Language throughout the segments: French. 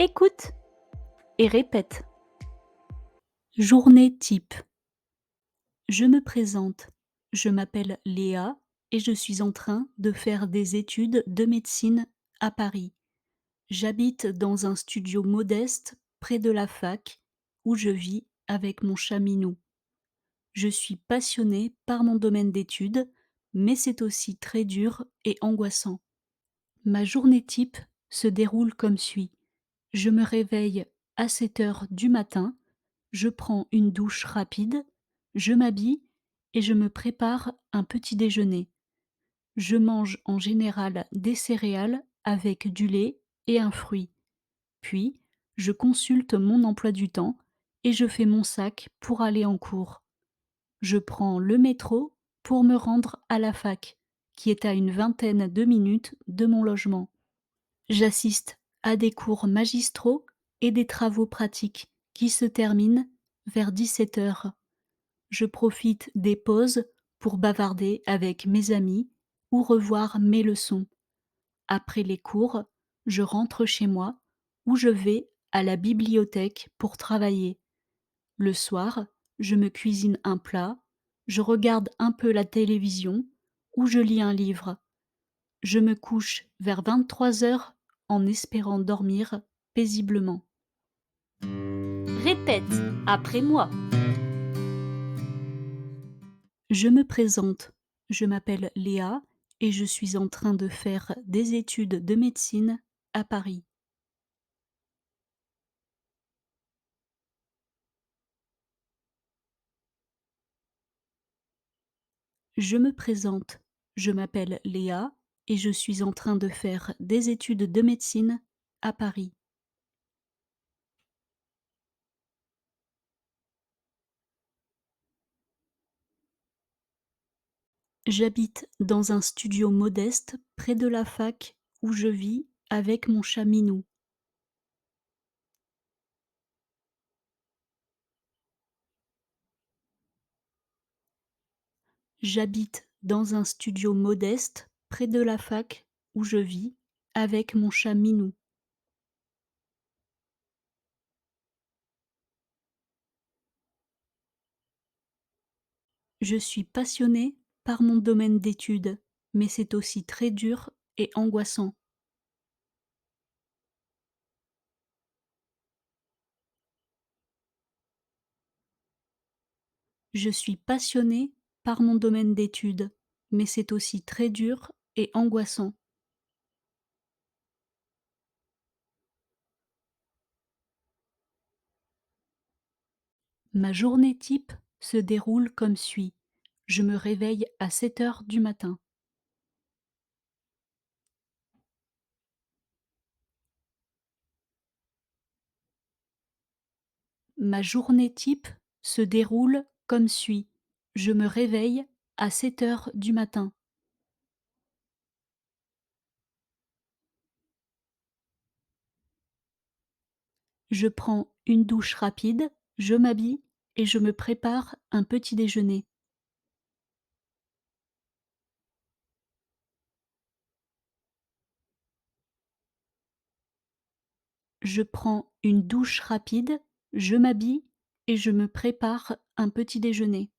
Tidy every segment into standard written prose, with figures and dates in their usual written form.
Écoute et répète. Journée type. Je me présente. Je m'appelle Léa et je suis en train de faire des études de médecine à Paris. J'habite dans un studio modeste près de la fac où je vis avec mon chat Minou. Je suis passionnée par mon domaine d'études, mais c'est aussi très dur et angoissant. Ma journée type se déroule comme suit. Je me réveille à 7 heures du matin, je prends une douche rapide, je m'habille et je me prépare un petit déjeuner. Je mange en général des céréales avec du lait et un fruit. Puis, je consulte mon emploi du temps et je fais mon sac pour aller en cours. Je prends le métro pour me rendre à la fac, qui est à une vingtaine de minutes de mon logement. J'assiste à des cours magistraux et des travaux pratiques qui se terminent vers 17 heures. Je profite des pauses pour bavarder avec mes amis ou revoir mes leçons. Après les cours, je rentre chez moi ou je vais à la bibliothèque pour travailler. Le soir, je me cuisine un plat, je regarde un peu la télévision ou je lis un livre. Je me couche vers 23 heures en espérant dormir paisiblement. Répète après moi. Je me présente. Je m'appelle Léa et je suis en train de faire des études de médecine à Paris. Je me présente. Je m'appelle Léa et je suis en train de faire des études de médecine à Paris. J'habite dans un studio modeste près de la fac où je vis avec mon chat Minou. J'habite dans un studio modeste près de la fac où je vis avec mon chat Minou. Je suis passionnée par mon domaine d'études, mais c'est aussi très dur et angoissant. Je suis passionnée par mon domaine d'études, mais c'est aussi très dur et angoissant. Ma journée type se déroule comme suit. Je me réveille à 7 heures du matin. Ma journée type se déroule comme suit. Je me réveille à 7 heures du matin. Je prends une douche rapide, je m'habille et je me prépare un petit déjeuner. Je prends une douche rapide, je m'habille et je me prépare un petit déjeuner.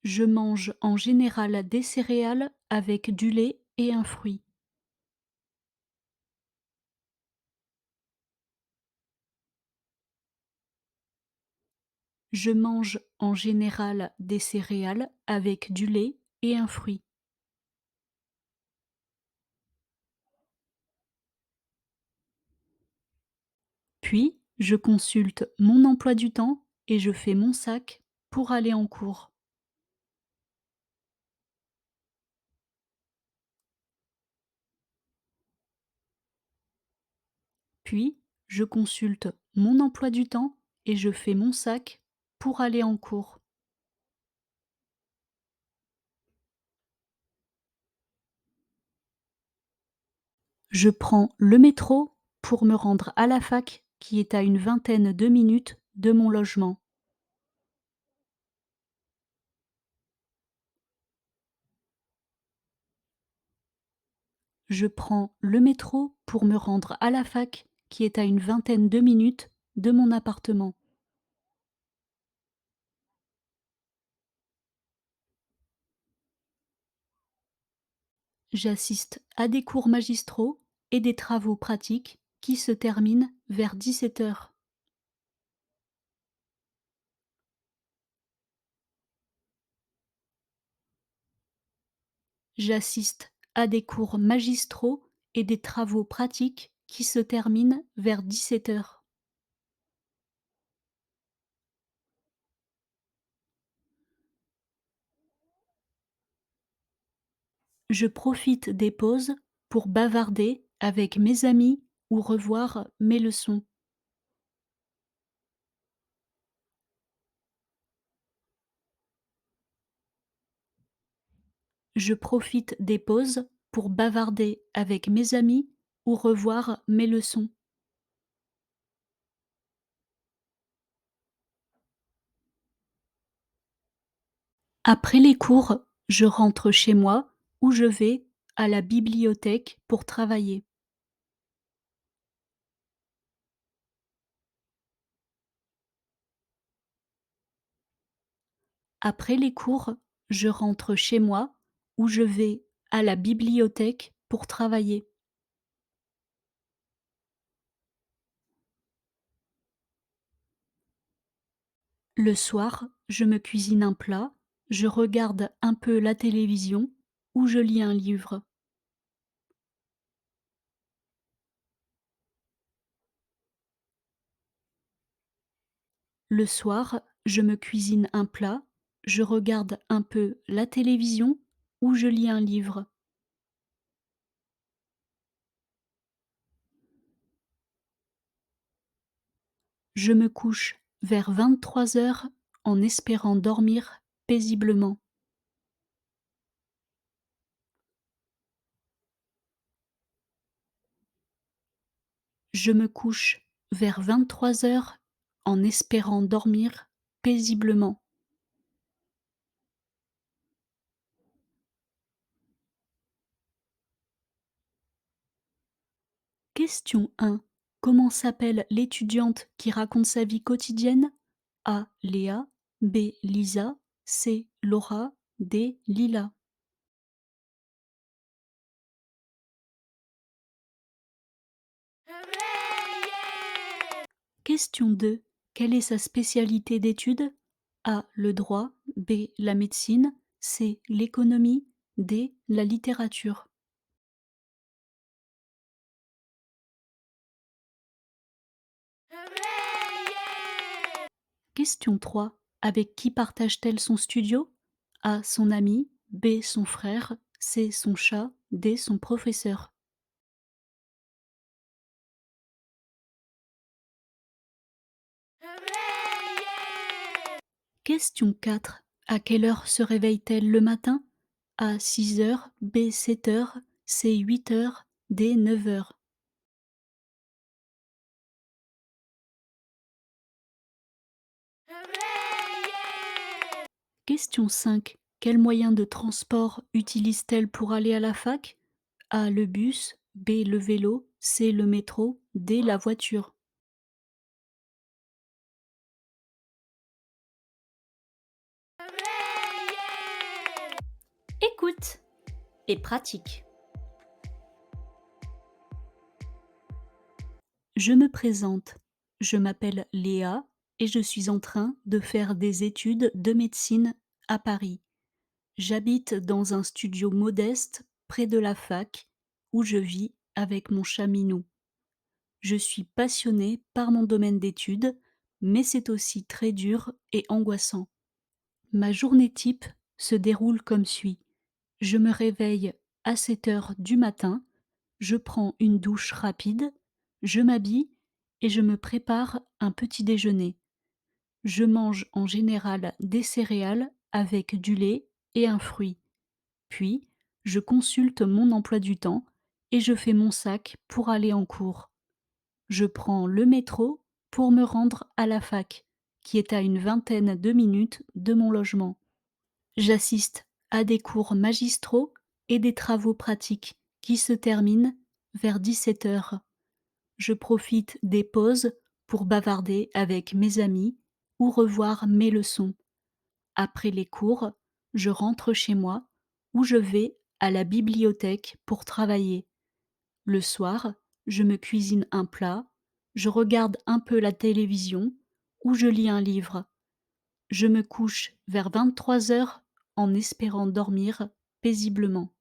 Je mange en général des céréales avec du lait et un fruit. Je mange en général des céréales avec du lait et un fruit. Puis, je consulte mon emploi du temps et je fais mon sac pour aller en cours. Puis, je consulte mon emploi du temps et je fais mon sac pour aller en cours. Je prends le métro pour me rendre à la fac qui est à une vingtaine de minutes de mon logement. Je prends le métro pour me rendre à la fac, qui est à une vingtaine de minutes de mon appartement. J'assiste à des cours magistraux et des travaux pratiques qui se terminent vers 17 heures. J'assiste à des cours magistraux et des travaux pratiques qui se terminent vers 17 heures. Je profite des pauses pour bavarder avec mes amis ou revoir mes leçons. Je profite des pauses pour bavarder avec mes amis ou revoir mes leçons. Après les cours, je rentre chez moi ou je vais à la bibliothèque pour travailler. Après les cours, je rentre chez moi ou je vais à la bibliothèque pour travailler. Le soir, je me cuisine un plat, je regarde un peu la télévision ou je lis un livre. Le soir, je me cuisine un plat, je regarde un peu la télévision ou je lis un livre. Je me couche vers 23 heures en espérant dormir paisiblement. Je me couche vers 23 heures en espérant dormir paisiblement. Question 1. Comment s'appelle l'étudiante qui raconte sa vie quotidienne? A. Léa. B. Lisa. C. Laura. D. Lila. Question 2. Quelle est sa spécialité d'études? A. Le droit. B. La médecine. C. L'économie. D. La littérature. Question 3. Avec qui partage-t-elle son studio? A. Son ami. B. Son frère. C. Son chat. D. Son professeur. Question 4. À quelle heure se réveille-t-elle le matin? A. 6 heures. B. 7 heures. C. 8 heures. D. 9 heures. Question 5. Quel moyen de transport utilise-t-elle pour aller à la fac? A. Le bus. B. Le vélo. C. Le métro. D. La voiture. Écoute et pratique. Je me présente. Je m'appelle Léa et je suis en train de faire des études de médecine à Paris. J'habite dans un studio modeste près de la fac où je vis avec mon chat Minou. Je suis passionnée par mon domaine d'études, mais c'est aussi très dur et angoissant. Ma journée type se déroule comme suit. Je me réveille à 7 heures du matin, je prends une douche rapide, je m'habille et je me prépare un petit déjeuner. Je mange en général des céréales avec du lait et un fruit. Puis, je consulte mon emploi du temps et je fais mon sac pour aller en cours. Je prends le métro pour me rendre à la fac, qui est à une vingtaine de minutes de mon logement. J'assiste à des cours magistraux et des travaux pratiques qui se termine vers 17 heures. Je profite des pauses pour bavarder avec mes amis ou revoir mes leçons. Après les cours, je rentre chez moi ou je vais à la bibliothèque pour travailler. Le soir, je me cuisine un plat, je regarde un peu la télévision ou je lis un livre. Je me couche vers 23 heures en espérant dormir paisiblement.